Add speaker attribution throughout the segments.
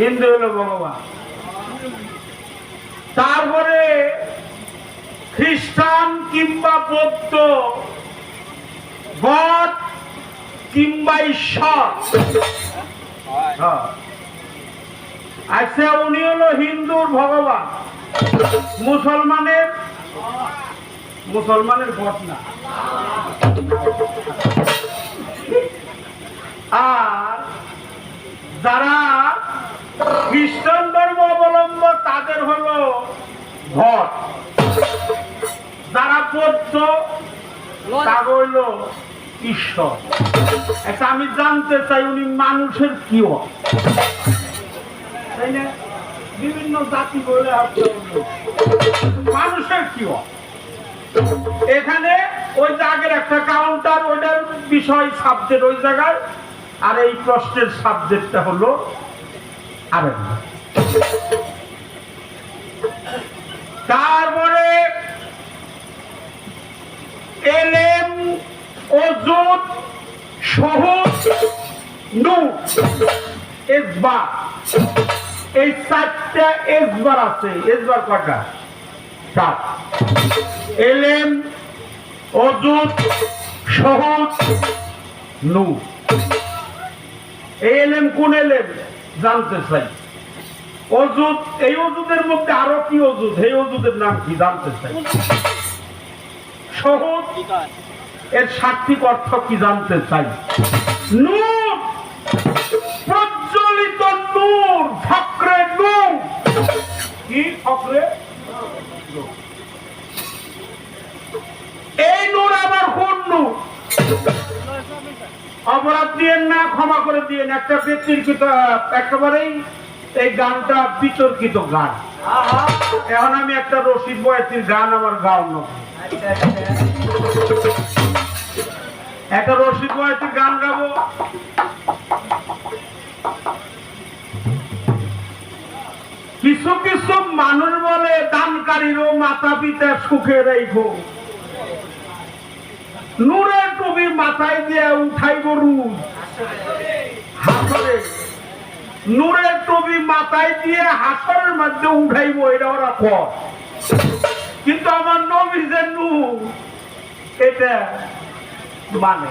Speaker 1: হিন্দু হলো ভগবান। তারপরে খ্রিস্টান কিংবা বৌদ্ধ গড কিংবা ঈশ্বর। আচ্ছা, উনি হলো হিন্দুর ভগবান, মুসলমানের গড না। আর যারা খ্রিস্টান ধর্ম অবলম্বন তাদের হলো ঘট, যারা বৌদ্ধ তার হইল ঈশ্বর। আচ্ছা, আমি জানতে চাই উনি মানুষের কি হয়, তাই না? বিভিন্ন জাতি বলে মানুষের কি হয়। এখানে ওই আগের একটা কাউন্টার, ওইটার বিষয় সাবজেক্ট ওই জায়গায়, আর এই প্রশ্নের সাবজেক্টটা হলো আরেক। তারপরে এলেম, ওজুদ, সহুদ, নূর, ইসবার, এই চারটা ইসবার আছে। ইসবার কয়টা? সাত। এলেম, ওজুদ, সহুদ, নূর। এই এলেম কোন এলেম জানতে চাই। ওজুদ, এই ওজুদের মধ্যে আরো কি ওজুদ, এই ওজুদের নাম কি জানতে চাই। সহুদ, এর সার্থিক অর্থ কি জানতে চাই। নূর, প্রজ্বলিত নূর, ফক্রে নূর। কি ফক্রে? এই নূর আবার কোন নূর? অপরাধ দিয়ে না, ক্ষমা করে দিয়ে একটা বিতর্কিত, একেবারেই এই গানটা বিতর্কিত গান। এখন আমি একটা রশিদ বয়াতির গান আমার গাওয়ানো, একটা রশিদ বয়াতির গান গাবো। কিছু কিছু মানুষ বলে দানকারীরও মাথা পিতা সুখে রেখো, নূরের টুপি মাথায় দিয়ে উঠাইব রুজ হাসরে। নূরের টুপি মাথায় দিয়ে হাসরের মধ্যে উঠাইব, এটা ওরা কর। কিন্তু আমার নবী যে নূর, এটা মানে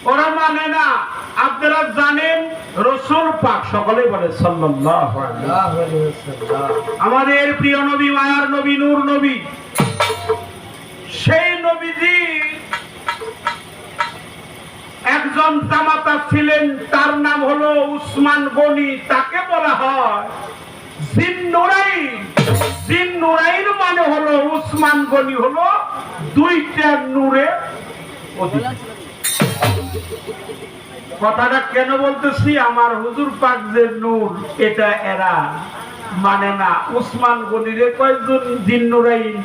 Speaker 1: ওরা মানে না। আপনারা জানেন রাসূল পাক, সকলে বলে সাল্লাল্লাহু আলাইহি ওয়াসাল্লাম, আমাদের প্রিয় নবী, মায়ার নবী, নূর নবী। সেই নবীজি একজন জামাতা ছিলেন, তার নাম হলো উসমান গনি। তাকে বলা হয় জিন্নুরাইন। জিন্নুরাইন মানে হলো উসমান গনি হলো দুইটা নূরের অধিকারী। কথাটা কেন বলতেছি, আমার হুজুর পাক যে নূর, এটা এরা মানে না। উসমান গনিরে কয়েকজন জিন্নুরাইন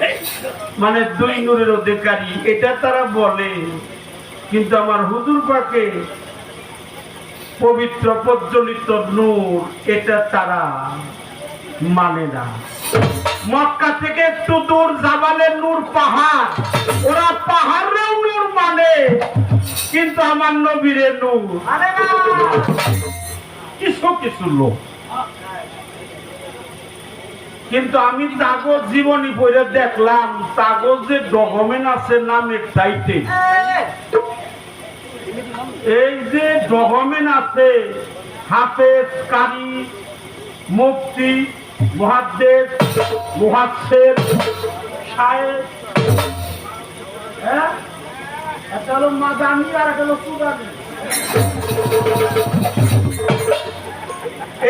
Speaker 1: মানে দুই নূরের অধিকারী, এটা তারা বলে। কিন্তু আমার হুজুর পাকে পবিত্র প্রজ্বলিত নূর, এটা তারা মানে না। মক্কা থেকে একটু দূর জাবালের নূর পাহাড়, ওরা পাহাড়েও নূর মানে, কিন্তু আমার নবীরে নূর মানে না। কিছু কিছু লোক, কিন্তু আমি তাগজ জীবনী পড়ে দেখলাম, তাগজ যে ডকুমেন্ট আছে নাম একটাইতে, এই যে ডকুমেন্ট আছে হাফেজ, কারি, মুফতি, মুহাদ্দিস, মুহাসসির, শায়েখ, হ্যাঁ, একটা হলো মাদানি আর একটা হলো সুদানি।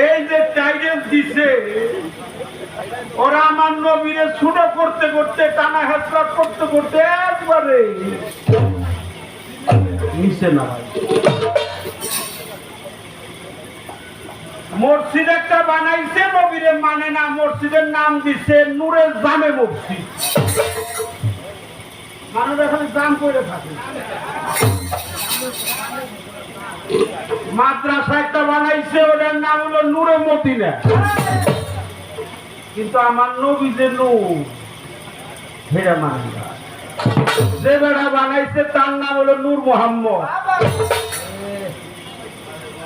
Speaker 1: এই যে টাইটেল দিছে, ওরা আমার নবীরে ছোট করতে করতে, টানা হেঁচড়া করতে করতে একবারে নিচে নামায়। মসজিদ একটা বানাইছে, নবীরে মানে না। মসজিদের নাম দিছে নূরের জামে মসজিদ। মানুষ এখানে জাম করে থাকে। মাদ্রাসা একটা বানাইছে, ওটার নাম হলো নূরে মদিনা। কিন্তু আমার নবী যে নূর, হেরা মানে না। যে বেড়া বানাইছে তার নাম হলো নূর মোহাম্মদ,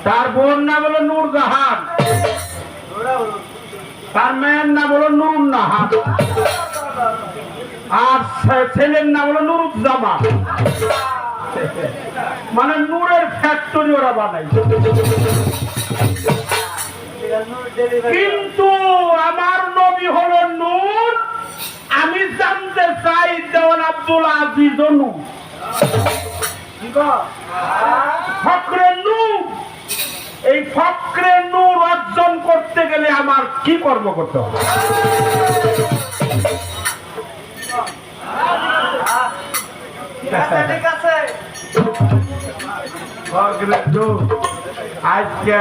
Speaker 1: তার বোন নাম হলো নূর জাহান, তার মেয়ের নাম হলো নুরুন নাহার, আর ছেলের নাম হলো নুরুজ্জামান। মানে নূরের ফ্যাক্টরি ওরা বানাইছে। কিন্তু আমার নবী হলো নূর। আমি জানতে চাই দেওয়ান আব্দুল আজিজ নূর, ফকরে নূর। এই ফকরে নূর অর্জন করতে গেলে আমার কি কর্ম করতে হবে? ঠিক আছে, আজকে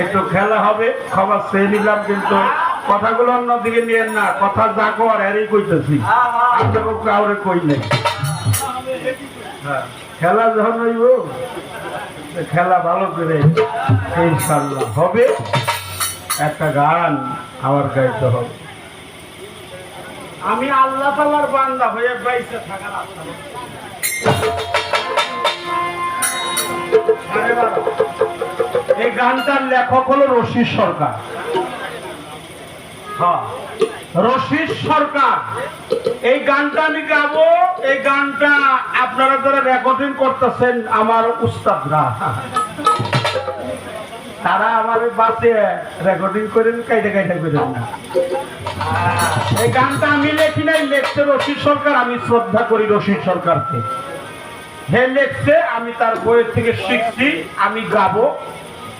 Speaker 1: একটু খেলা হবে, খবর চেয়ে নিলাম, কিন্তু কথাগুলো অন্যদিকে নিয়ে না। কথা যা কর এরই কইতেছি, আপনাকে কাউরে কই নেই। খেলা যখন হইব, খেলা ভালো করে ইনশাল্লাহ হবে। একটা গান আমার গাইতে হবে। আমি আল্লাহ তাআলার বান্দা হয়ে বাইসে থাকার আশা। এই গানটার লেখক হলো রশিদ সরকার। হ্যাঁ, রশিদ সরকার। এই গানটা আমি গাবো। এই গানটা আপনারা যারা রেকর্ডিং করতেছেন আমার উস্তাদরা, তারা আমার বাসে রেকর্ডিং করেন, কাইটা কাইটা করেন না। এই গানটা আমি লেখি নাই, লেখছে রশিদ সরকার। আমি শ্রদ্ধা করি রশিদ সরকারকে। হে লেখছে, আমি তার বইয়ের থেকে শিখছি। আমি গাবো,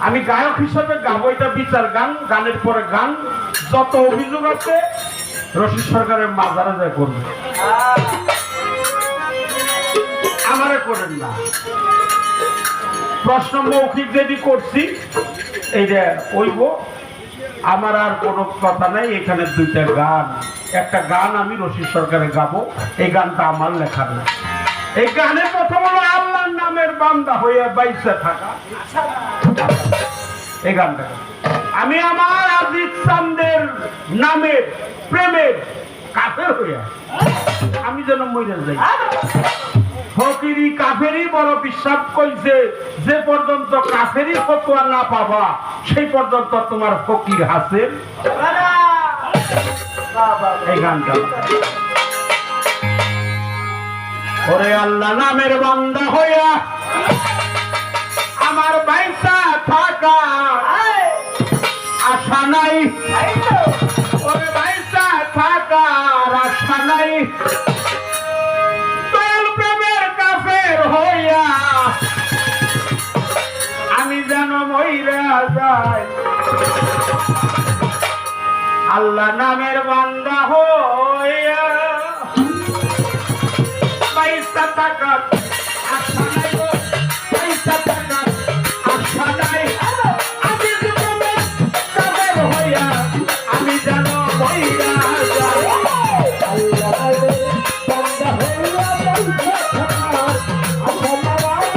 Speaker 1: আমি গায়ক হিসাবে গাবো। এটা বিচার গান, গানের পরে গান। যত অভিযোগ আছে রশিদ সরকারের মাজারে যায় করবে, আমারে করেন না। প্রশ্ন মৌখিক যদি করছি এই যে ওইব, আমার আর কোনো কথা নাই। এখানে দুইটা গান, একটা গান আমি রশিদ সরকারে গাবো। এই গানটা আমার লেখা না। এই গানের প্রথম হলো আল্লাহর নামের বান্দা হয়ে বাইসে থাকা। এই গানটা আমি আমার আজিজ চান্দের নামের প্রেমের কাফের হইয়া আমি যেন মরে যাই। ফকিরি কাফেরি বড় বিশ্বাস কইছে, যে পর্যন্ত কাফেরি ফতোয়া না পাবা সেই পর্যন্ত তোমার ফকির হাসিল। এই গানটা ওরে আল্লাহ নামের বান্দা হইয়া আমার বাইসা থাকা আশা নাই, ওরে বাইসা থাকার আশা নাই। প্রেমের কাফের হইয়া আমি যেন মইরা যাই। আল্লাহ নামের বান্দা হইয়া পয়সা টাকা আশা নাই, পয়সা টাকা আশা নাই। আমি প্রেমের কাফের হইয়া আমি যেন মইরা যাই। আল্লাহ বান্দা হইয়া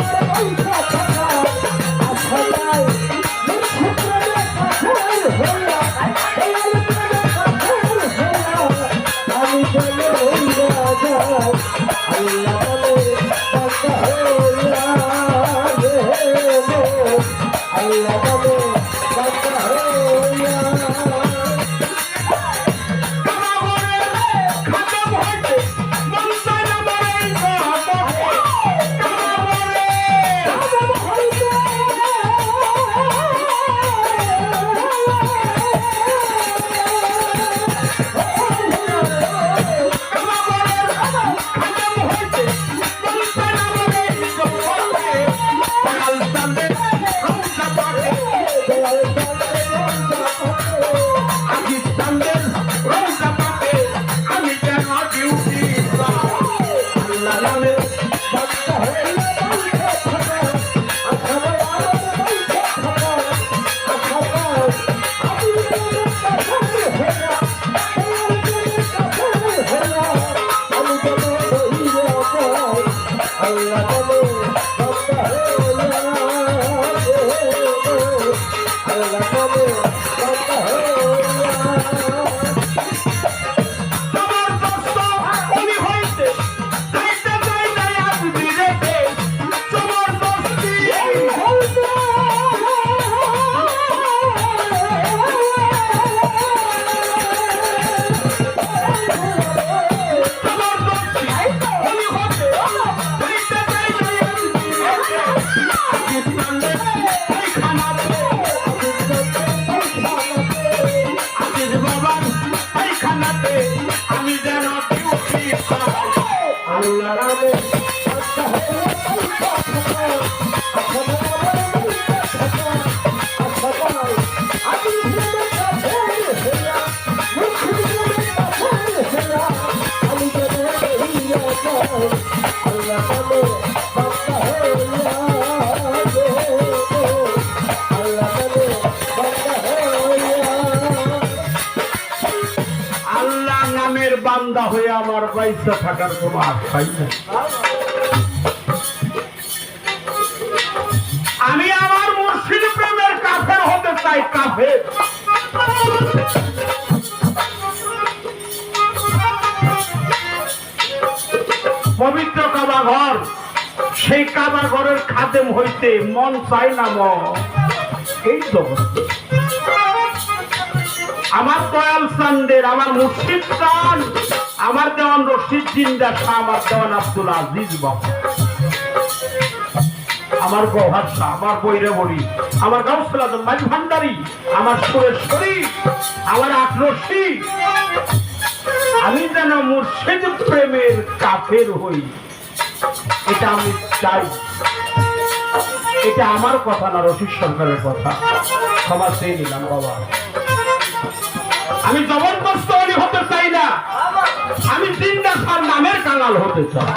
Speaker 1: বাইসা থাকার কোনো আশাই নেই। আমি আমার মুর্শিদ প্রেমের কাফের হতে চাই, কাফের। পবিত্র কাবা ঘর, সেই কাবা ঘরের খাদেম হইতে মন চাই না এই জগৎ। আমার দয়াল চান্দের, আমার মুর্শিদ চান, আমার দেওয়ান রশিদ জিন্দা শাহ, আমার দেওয়ান আব্দুল আজিজ বাবা, আমার গৌহার শাহ, আমার বৈরে বড়ি, আমার গাউসুল আজম মাঝ ভান্ডারী, আমার সুরেশ্বরী, আমার আটরশি। আমি যেন মুর্শিদ প্রেমের কাফের হই, এটা আমি চাই। এটা আমার কথা না, রশিদ সরকারের কথা। ক্ষমা চেয়ে নিলাম বাবা। আমি জবরদস্ত অলি হতে চাই না, আমি জিন্দা শাহর নামের কাঙাল হতে চাই।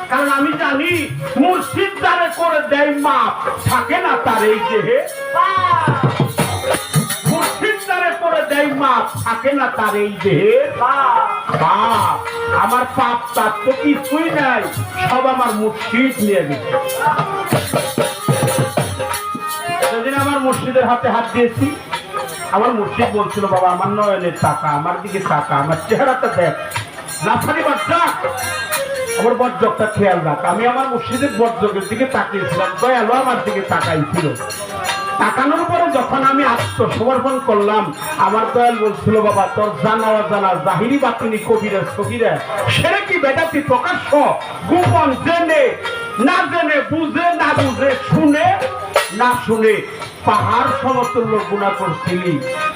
Speaker 1: কারণ আমি জানি মুর্শিদ যারে করে দেয় মাপ, থাকে না তার এই দেহে। মুর্শিদ যারে করে দেয় মাপ, থাকে না তার এই দেহে পাপ। আমার পাপ তার তো কিছুই নাই, সব আমার মুর্শিদ নিয়ে গেছে। সেদিন আমার মুর্শিদের হাতে হাত দিয়েছি, আমার মুর্শিদ বলছিল বাবা আমার নয়নের টাকা, আমার দিকে টাকা, আমার চেহারাটা দেখ, লাফারি বাচ্চা, আমার বজ্রকটা খেয়াল রাখ। আমি আমার মুর্শিদের বজ্রকের দিকে তাকিয়েছিলাম, দয়ালু আমার দিকে তাকাইছিল। তাকানোর পরে যখন আমি আত্মসমর্পণ করলাম, আমার দয়াল বলছিল বাবা তোর জানা অজানা জাহিরি বাতিনি কবিরা সবিরা সেটা কি বেদাতি প্রকাশ্য গোপন জেনে না জেনে, বুঝে না বুঝে, শুনে না শুনে পাহাড় সমতুল্য গুণা করছিলি,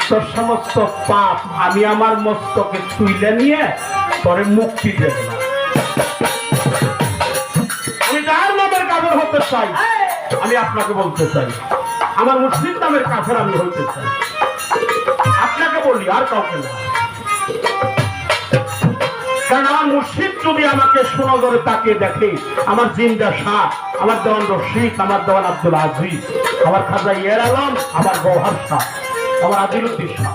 Speaker 1: তোর সমস্ত পাপ আমি আমার মস্তকে তুইলে নিয়ে তোরে মুক্তি দেব না। আমি যার নামের কাফের হতে চাই, আমি আপনাকে বলতে চাই আমার মুর্শিদ নামের কাফের আমি হইতে চাই। আপনাকে বলি, আর কাউকে না। কারণ আমার মুর্শিদ যদি আমাকে সুনজরে তাকিয়ে দেখে, আমার জিন্দা শাহ, আমার দেওয়ান রশিদ, আমার দেওয়ান আব্দুল আজিজ, আমার খাজা ইয়ের আলম, আমার গৌহার শাহ, আমার আদিলুদ্দিন শাহ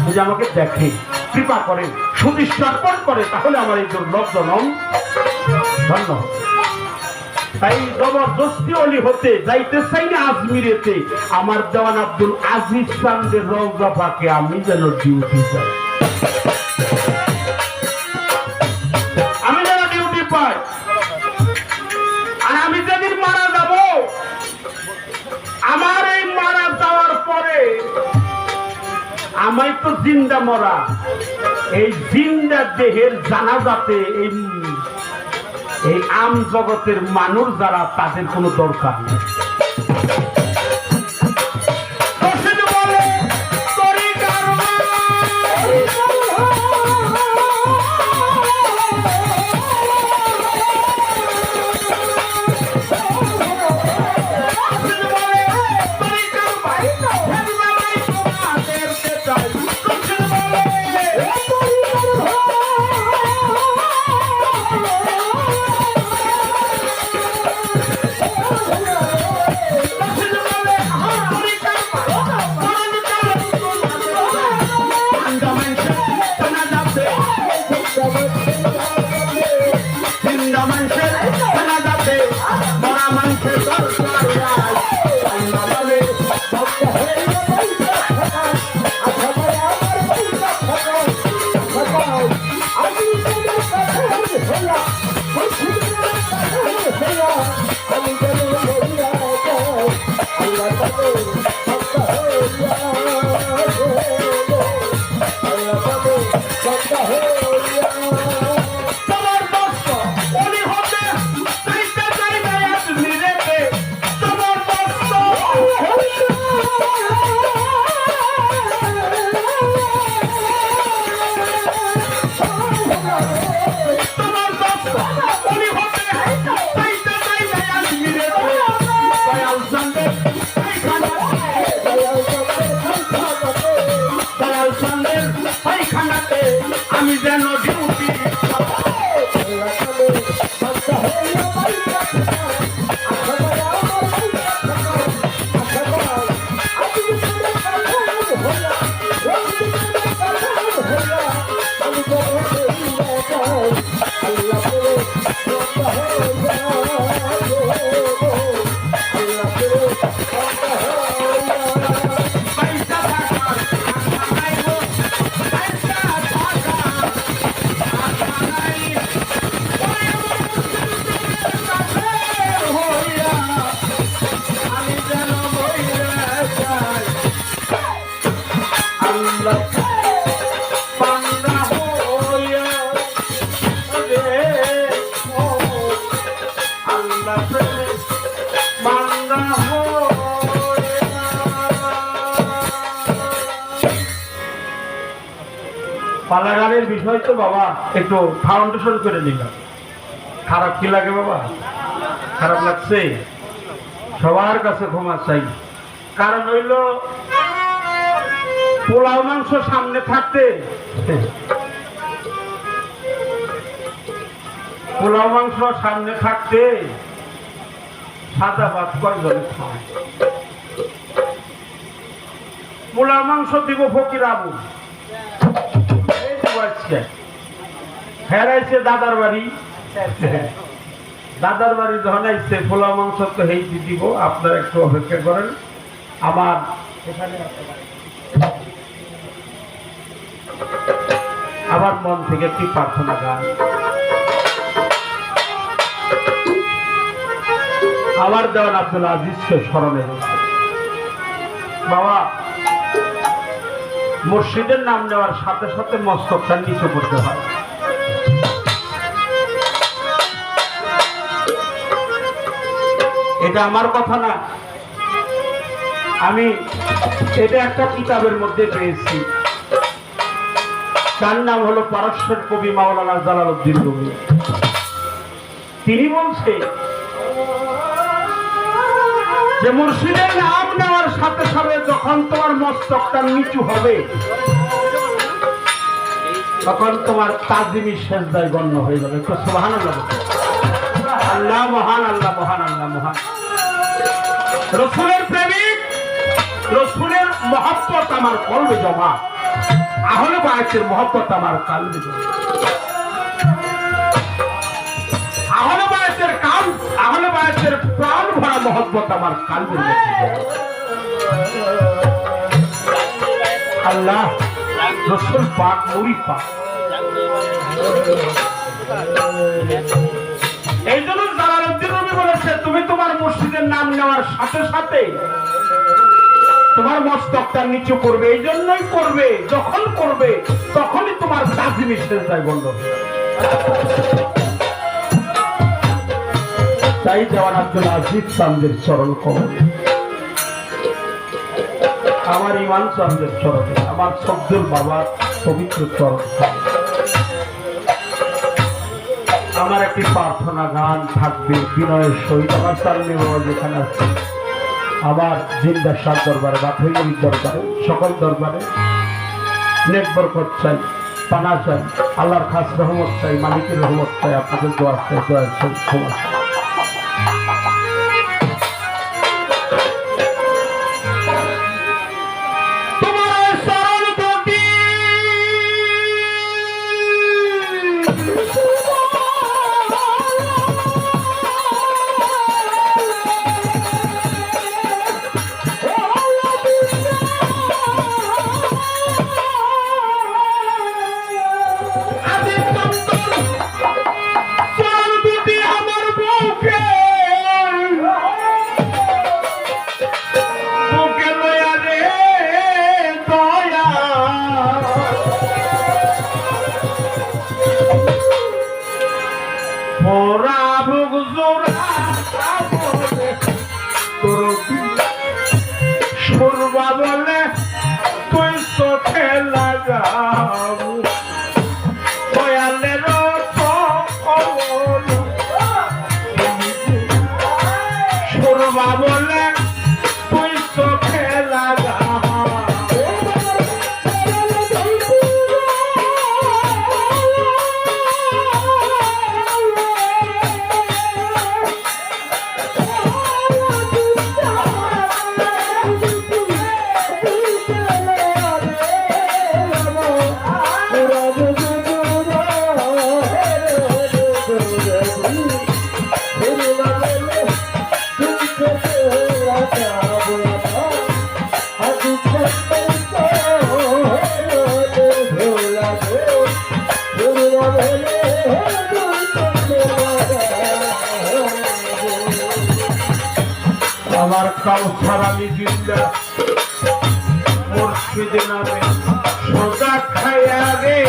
Speaker 1: যদি আমাকে দেখে, কৃপা করে, সুদৃষ্টি অর্পণ করে, তাহলে আমার এই দুর্লভ জনম ধন্য হবে। তাই জবরদস্তি অলি হতে যাইতে চাই না আজমিরেতে, আমার দেওয়ান আব্দুল আজিজ চান্দের রওজা পাকে আমি যেন ডিউটি চাই, আমি যেন ডিউটি পাই। আর আমি যেদিন মারা যাব, আমার এই মারা যাওয়ার পরে আমায় তো জিন্দা মরা, এই জিন্দা দেহের জানাজাতে এই আম জগতের মানুষ যারা, তাদের কোনো দরকার নেই। জবরদস্ত অলি হতে পালাগানের বিষয় তো বাবা একটু ফাউন্ডেশন করে নিলাম। খারাপ কি লাগে বাবা? খারাপ লাগছে? সবার কাছে ক্ষমা চাই। কারণ হইল পোলাও মাংস সামনে থাকতে পোলাও মাংস সামনে থাকতে সাদা ভাত কয়জনে খায়? পোলাও মাংস দিব ফকির আবু, হেরাইছে দাদার বাড়ি। দাদার বাড়ি যখন আইছে পোলাও মাংস তো হেইটি দিব, আপনারা একটু অপেক্ষা করেন। আমার আমার মন থেকে একটি প্রার্থনা গান আমার দেওয়ান আব্দুল আজিজকে স্মরণে রয়েছে। বাবা, মসজিদের নাম নেওয়ার সাথে সাথে মস্তকটা নিচু করতে হয়। এটা আমার কথা না, আমি এটা একটা কিতাবের মধ্যে পেয়েছি। তার নাম হলো পারস্যের কবি মাওলানা জালালউদ্দিন রুমি। তিনি বলছে যে মুর্শিদের নাম নেওয়ার সাথে সাথে যখন তোমার মস্তকটা নিচু হবে তখন তোমার তাজিমি সেজদায় গণ্য হয়ে যাবে। তো সুবহানাল্লাহ, আল্লাহ মহান, আল্লাহ মহান, আল্লাহ মহান। রসুলের প্রেমিক, রসুলের মহব্বত আমার কলবে জমা, আহলে বায়াতের মহব্বত আমার কালবে জমা। আহলে বায়াতের কাল, আহলে বায়াতের প্রাণ ভরা মহব্বত আমার কালবের মধ্যে। আল্লাহ রসুল পাক, নূরি পাক। এই জন্য জালালউদ্দিন রুমি বলেছে তুমি তোমার মসজিদের নাম নেওয়ার সাথে সাথে তোমার মস্তকটা নিচু করবে। এই জন্যই করবে, যখন করবে তখনই তোমার তাজিমি সেজদায় গণ্য হবে। তাই দেওয়ান আব্দুল আজিজ চান্দের চরণ কমল, আমার ইমান চান্দের চরণে, আমার সবদুল বাবার পবিত্র চরণ কমল। আমার একটি প্রার্থনা গান থাকবে বিনয়ের সহিত। আমার সামনে বাবা যেখানে আছে, আমার জিন্দা সাত দরবারে, বাথৈগরির দরবারে, সকল দরবারে নেক বরকত চাই, পানা চাই, আল্লাহর খাস রহমত চাই, মালিকের রহমত চাই, আপনাদের দোয়া চাই, দোয়া চাই, ক্ষমা চাই। বলে তুই চোখে লাগাবো দয়ালের সুরবা বলে তুই চোখে লাগাবো। আমার কাউসার আমি জিন্দা মুর্শিদ নামে সোজা খাইয়া গে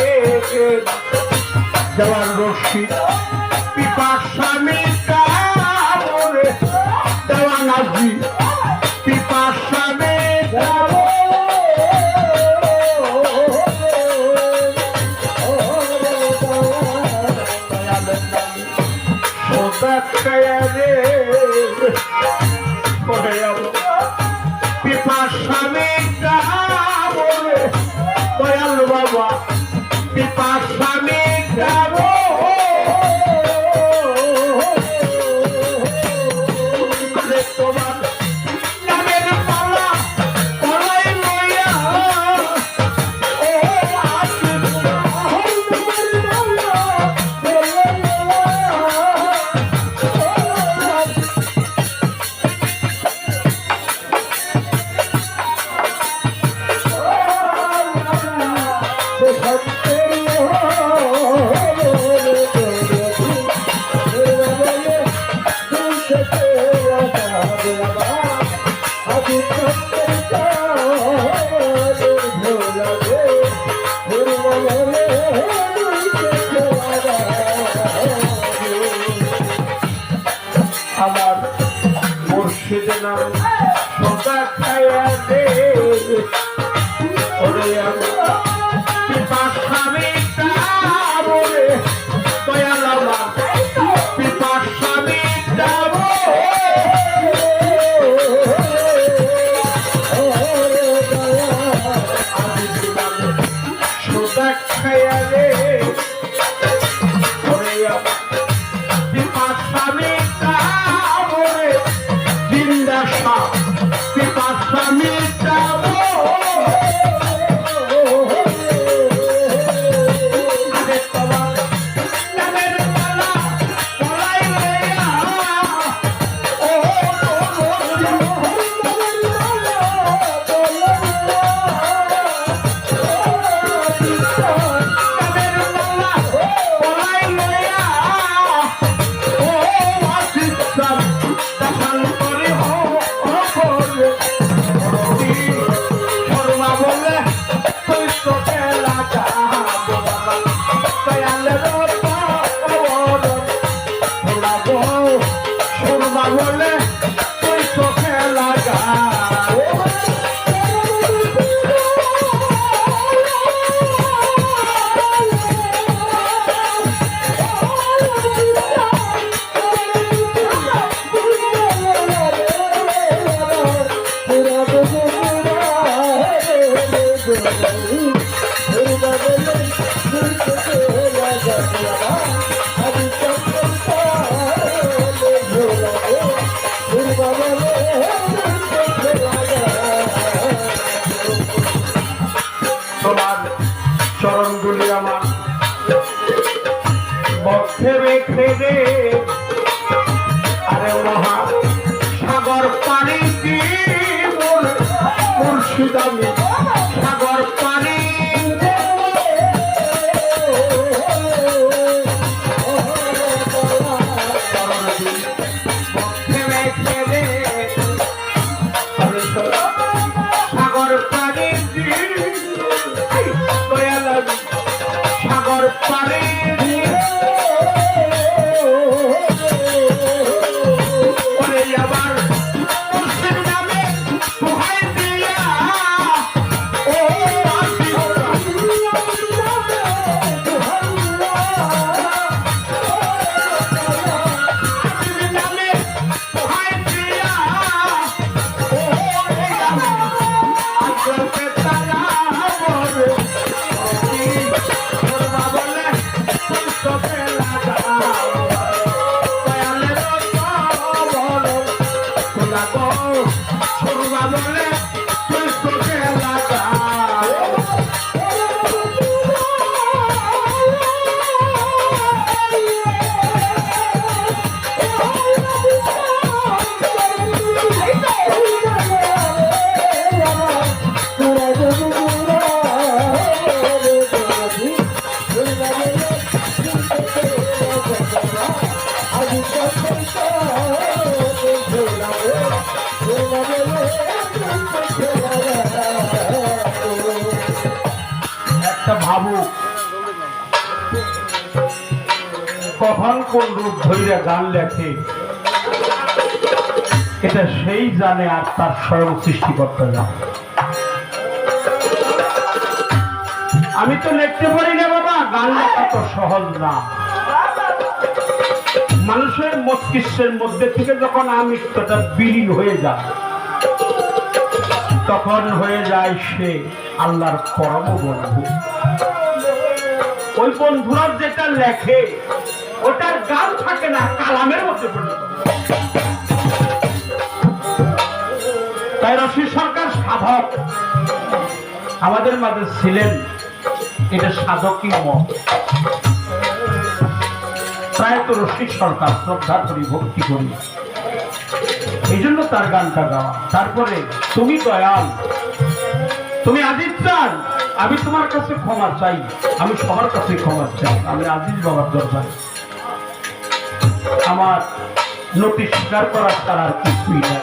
Speaker 1: দেওয়ার রশিদ পিপাসামি কামরে দেওয়া নাজি পিপাসামি পিপাসামি দয়াল বাবা পিপাসামি তোমার নামের পালা পলাই লইয়া আমার মুর্শিদের নাম সোজা খাইয়া দে ওরে পিপাসামি বলে দয়াল আমার পিপাসামি সোজা খাইয়া দে ওরে পিপাসামি পিপাসামি বলে তুই চোখে লাগা তোমার চরণগুলি আমার বক্ষে রেখে দে আরে মহা সাগর পানি কি মুর্শিদ আমি সাগর পানি বক্ষে রেখে দে সাগর পানি সাগর পারে আবার নামে দোহাই দিয়া নামে দোহাই দিয়া একটা ভাবুক কখন কোন রূপ ধৈর্য গান লেখে এটা সেই জানে আর তার স্বয়ং সৃষ্টিকর্তা জানে। আমি তো লিখতে পারি না বাবা, গান লেখা তো সহজ না। মানুষের মস্তিষ্কের মধ্যে থেকে যখন আমিত্বটা বিলীন হয়ে যায় তখন হয়ে যায় সে আল্লাহর পরম বন্ধু। ওই বন্ধুরা যেটা লেখে ওটার গান থাকে না, কালামের মধ্যে পরিণত। তাই রশিদ সরকার সাধক আমাদের মাঝে ছিলেন, এটা সাধকই মত। প্রায় তো রশিদ সরকার শ্রদ্ধা করি, ভক্তি করি, এই জন্য তার গানটা গাওয়া। তারপরে তুমি দয়াল, তুমি আজিজ চান, আমি তোমার কাছে ক্ষমা চাই, আমি সবার কাছে ক্ষমা চাই। আমি আজিজ বাবার দরবারে আমার নতি স্বীকার করার তার আর কিছুই নাই।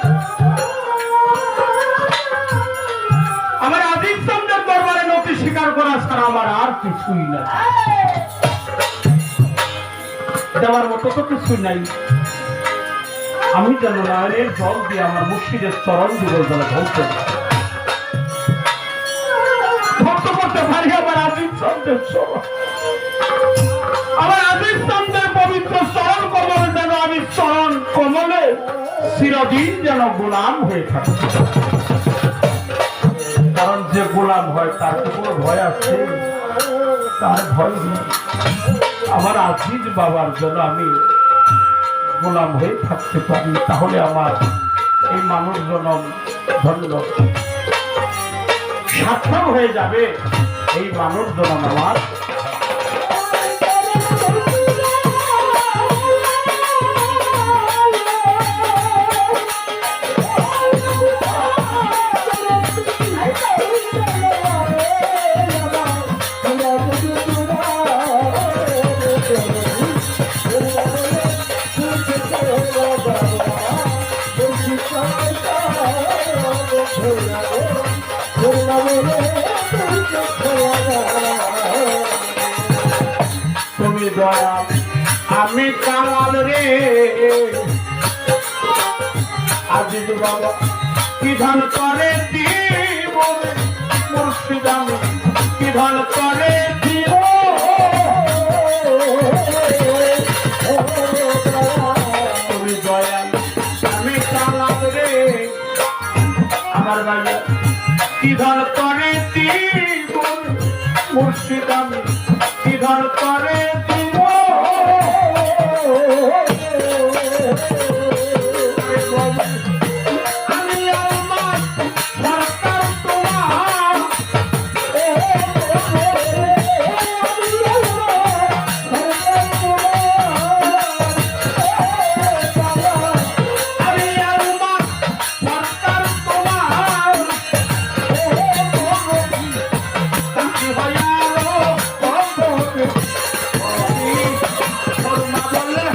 Speaker 1: আমার আজিজ চান্দের দরবারে নতি স্বীকার করা ছাড়া আমার আর কিছুই নাই, দেওয়ার মতো তো কিছুই নাই। আমি যেন নারায়ণের জল দিয়ে আমার মুর্শিদের চরণ যুগল জলে ভক্ত করতে পারি আমার আজিজ চন্দ্রের চরণ। আমার আজিজ চন্দ্রের পবিত্র চরণ কমল যেন আমি চরণ কমলে চিরদিন যেন গোলাম হয়ে থাকি। কারণ যে গোলাম হয় তার তো কোনো ভয় আছে? তার ভয় নেই। আমার আজিজ বাবার জন্য আমি গোলাম হয়ে থাকতে পারি, তাহলে আমার এই মানব জনম ধন্য সার্থক হয়ে যাবে। এই মানব জনম আমার তুমি দয়া আমি কাল রে আজিজ বাবা বিধান করে দিব মুর্শিদ আমি বিধান করে দিব। তুমি দয়া আমি কাল রে আমার ভাইয়া বিধান করে দিব মুর্শিদ আমি বিধান করে দিব। আমি আমার সরকার তোমার আমি আমার সরকার তোমার তাকে ভাইয়ারো করুণা বলে